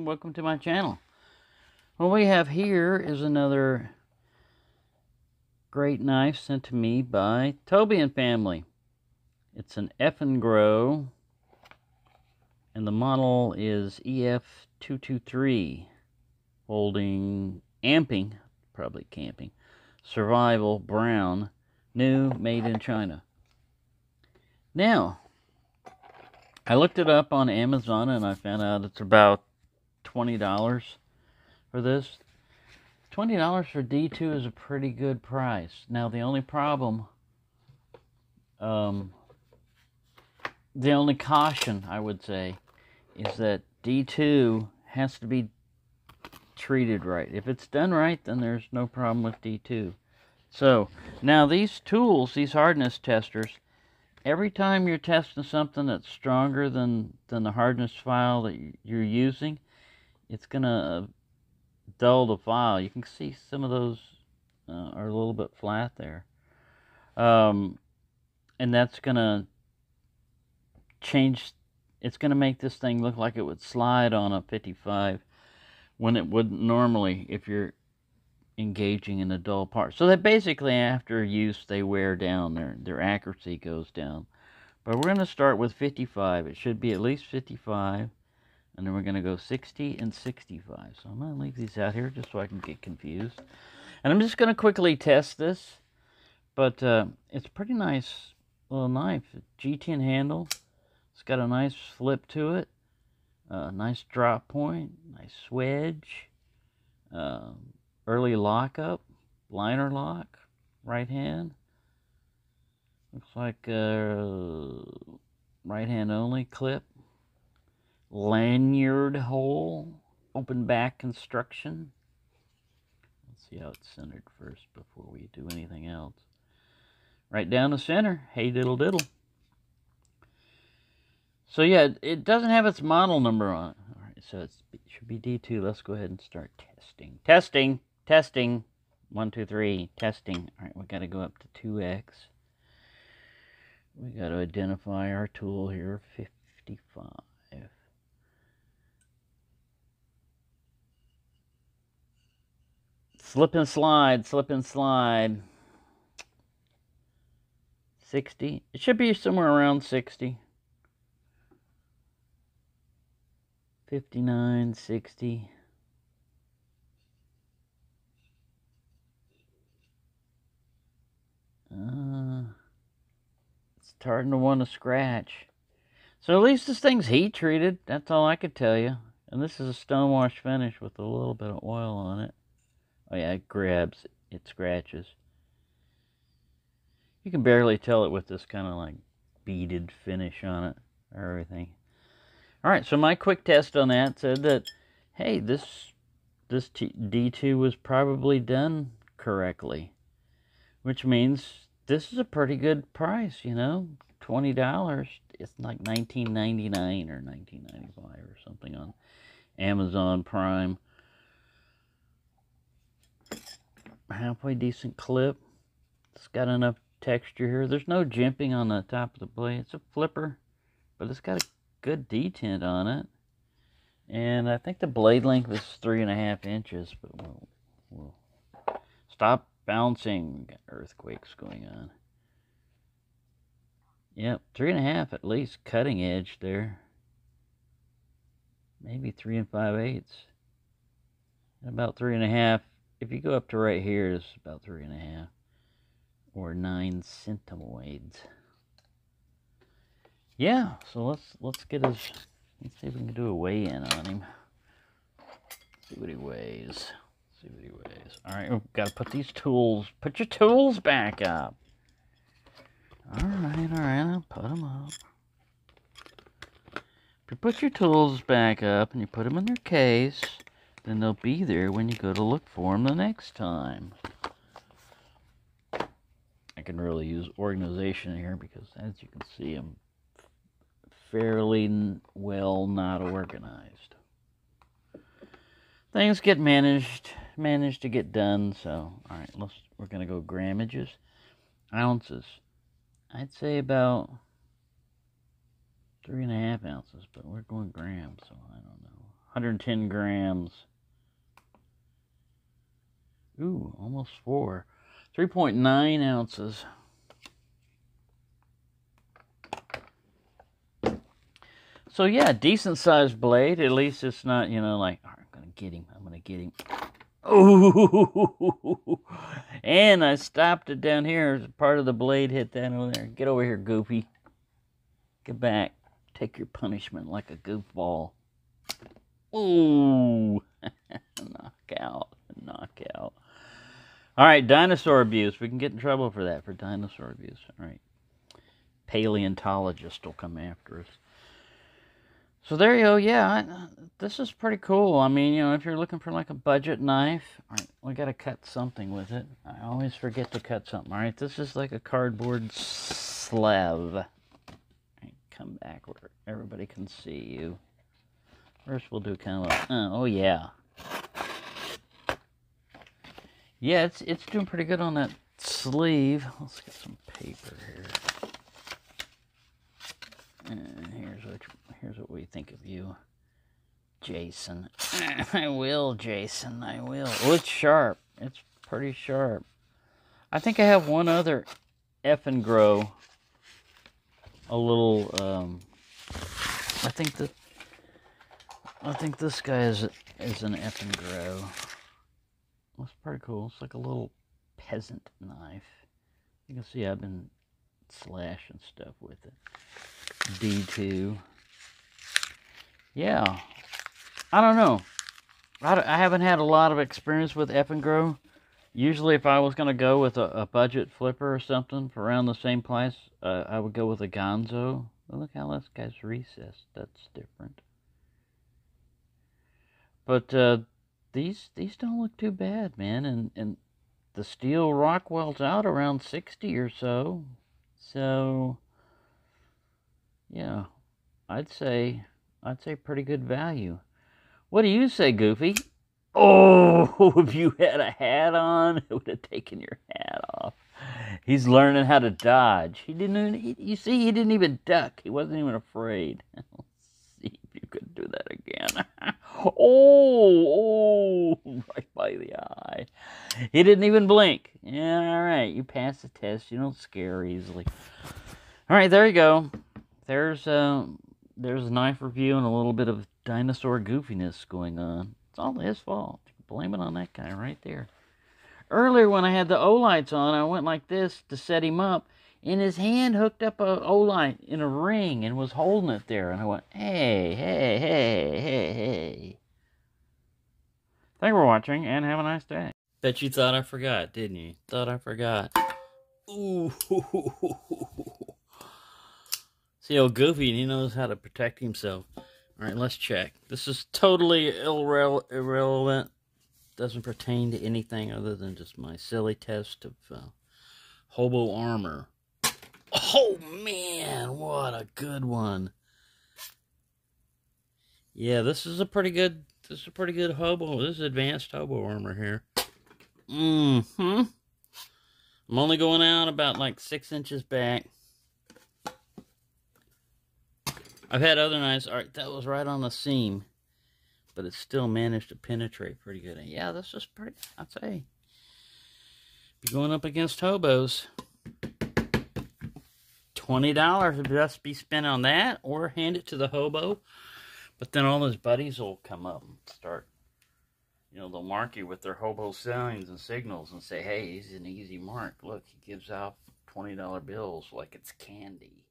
welcome to my channel. What we have here is another great knife sent to me by Toby and family. It's an Efengro, and the model is EF223, holding amping, probably camping, survival brown, new, made in China. Now, I looked it up on Amazon and I found out it's about $20 for this. $20 for D2 is a pretty good price. Now the only problem, the only caution I would say is that D2 has to be treated right. If it's done right, then there's no problem with D2. So now these tools, these hardness testers, every time you're testing something that's stronger than the hardness file that you're using, it's gonna dull the file. You can see some of those are a little bit flat there, and that's gonna change. It's gonna make this thing look like it would slide on a 55 when it wouldn't normally if you're engaging in a dull part. So that basically after use they wear down, their accuracy goes down. But we're going to start with 55. It should be at least 55, and then we're going to go 60 and 65. So I'm going to leave these out here just so I can get confused. And I'm just going to quickly test this, but it's a pretty nice little knife. G10 handle. It's got a nice flip to it, nice drop point, nice swedge, early lockup, liner lock, right hand. Looks like right hand only clip, lanyard hole, open back construction. Let's see how it's centered first before we do anything else. Right down the center, hey diddle diddle. So yeah, it doesn't have its model number on it. All right, so it should be D2. Let's go ahead and start testing. Testing. 1, 2, 3, testing. All right, we got to go up to 2x. We got to identify our tool here, 55. Slip and slide. 60. It should be somewhere around 60. 59, 60. It's starting to want to scratch. So at least this thing's heat treated. That's all I could tell you. And this is a stonewash finish with a little bit of oil on it. Oh yeah, it grabs, it scratches. You can barely tell it with this kind of like beaded finish on it or everything. Alright, so my quick test on that said that, hey, this D2 was probably done correctly. Which means this is a pretty good price, you know, $20. It's like $19.99 or $19.95 or something on Amazon Prime. Halfway decent clip. It's got enough texture here. There's no jimping on the top of the blade. It's a flipper, but it's got a good detent on it. And I think the blade length is 3.5 inches, but we'll stop bouncing. We got earthquakes going on. Yep, 3.5 at least cutting edge there. Maybe 3 5/8. And about 3.5. If you go up to right here, it's about 3.5 or 9 centimoids. Yeah, so let's get his. Let's see if we can do a weigh-in on him. See what he weighs. All right, we've got to put these tools. Put your tools back up. All right, I'll put them up. If you put your tools back up and you put them in their case, then they'll be there when you go to look for them the next time. I can really use organization here because, as you can see, I'm fairly well not organized. Things get managed to get done. So, all right, we're gonna go grammages, ounces. I'd say about 3.5 ounces, but we're going grams, so I don't know. 110 grams. Ooh, almost 4. 3.9 ounces. So yeah, decent sized blade. At least it's not, you know, like, oh, I'm gonna get him. I'm gonna get him. Ooh! And I stopped it down here. Part of the blade hit that over there. Get over here, Goofy. Get back. Take your punishment like a goofball. Ooh! Knockout. Knockout. All right, dinosaur abuse. We can get in trouble for that, for dinosaur abuse. All right. Paleontologist will come after us. So there you go. Yeah, this is pretty cool. I mean, you know, if you're looking for like a budget knife, all right, we got to cut something with it. I always forget to cut something. All right, this is like a cardboard slab. All right, come back where everybody can see you. First, we'll do kind of a, oh yeah. Yeah, it's doing pretty good on that sleeve. Let's get some paper here. And here's what we think of you, Jason. I will, Jason. I will. Oh, it's sharp. It's pretty sharp. I think I have one other Efengro. A little. I think this guy is an Efengro. That's pretty cool. It's like a little peasant knife. You can see I've been slashing stuff with it. D2. Yeah. I don't know. I haven't had a lot of experience with Efengro. Usually if I was going to go with a budget flipper or something for around the same price, I would go with a Gonzo. But look how this guy's recessed. That's different. But these don't look too bad, man. And the steel Rockwell's out around 60 or so. So yeah, I'd say pretty good value. What do you say, Goofy? Oh, if you had a hat on, it would have taken your hat off. He's learning how to dodge. He didn't even duck. He wasn't even afraid. Let's see if you could do that again. Oh, right by the eye. He didn't even blink. Yeah, all right. You passed the test. You don't scare easily. All right, there you go. There's a knife review and a little bit of dinosaur goofiness going on. It's all his fault. Blame it on that guy right there. Earlier when I had the O-lights on, I went like this to set him up, and his hand hooked up a O-light in a ring and was holding it there. And I went, hey. Thank you for watching, and have a nice day. Bet you thought I forgot, didn't you? Thought I forgot. Ooh. See how Goofy, he knows how to protect himself. All right, let's check. This is totally irrelevant. Doesn't pertain to anything other than just my silly test of hobo armor. Oh man, what a good one! Yeah, this is a pretty good hobo. This is advanced hobo armor here. I'm only going out about like 6 inches back. I've had other knives. All right, that was right on the seam, but it still managed to penetrate pretty good. And yeah, this is pretty, I'd say. If you're going up against hobos, $20 would just be spent on that, or hand it to the hobo. But then all his buddies will come up and start, you know, they'll mark you with their hobo signs and signals and say, hey, he's an easy mark. Look, he gives out $20 bills like it's candy.